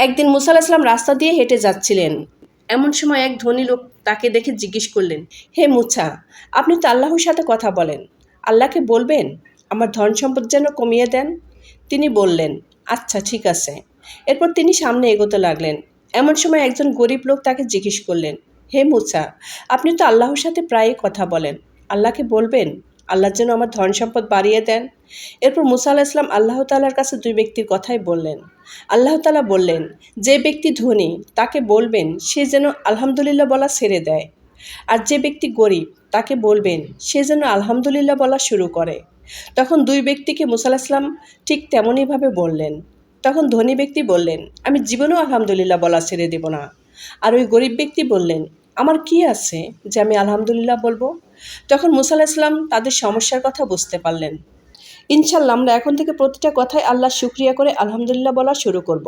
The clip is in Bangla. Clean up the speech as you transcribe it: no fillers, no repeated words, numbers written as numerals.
একদিন মুসা আলাইহিস সালাম রাস্তা দিয়ে হেঁটে যাচ্ছিলেন। এমন সময় এক ধনী লোক তাকে দেখে জিজ্ঞেস করলেন, হে মুসা, আপনি তো আল্লাহর সাথে কথা বলেন, আল্লাহকে বলবেন আমার ধন সম্পদ যেন কমিয়ে দেন। তিনি বললেন, আচ্ছা ঠিক আছে। এরপর তিনি সামনে এগোতে লাগলেন। এমন সময় একজন গরিব লোক তাকে জিজ্ঞেস করলেন, হে মুসা, আপনি তো আল্লাহর সাথে প্রায়ই কথা বলেন, আল্লাহকে বলবেন আল্লাহ যেন আমার ধন সম্পদ বাড়িয়ে দেন। এরপর মুসা আলাইহিস সালাম আল্লাহ তাআলার কাছে দুই ব্যক্তির কথাই বললেন। আল্লাহ তাআলা বললেন, যে ব্যক্তি ধনী তাকে বলবেন সে যেন আলহামদুলিল্লাহ বলা ছেড়ে দেয়, আর যে ব্যক্তি গরিব তাকে বলবেন সে যেন আলহামদুলিল্লাহ বলা শুরু করে। তখন দুই ব্যক্তিকে মুসা আলাইহিস সালাম ঠিক তেমনইভাবে বললেন। তখন ধনী ব্যক্তি বললেন, আমি জীবনেও আলহামদুলিল্লাহ বলা ছেড়ে দেব না। আর ওই গরিব ব্যক্তি বললেন, আমার কি আছে যে আমি আলহামদুলিল্লাহ বলবো। তখন মুসা আলাইহিস সালাম তাদের সমস্যার কথা বুঝতে পারলেন। ইনশাল্লাহ আমরা এখন থেকে প্রতিটা কথায় আল্লাহর শুকরিয়া করে আলহামদুলিল্লাহ বলা শুরু করব।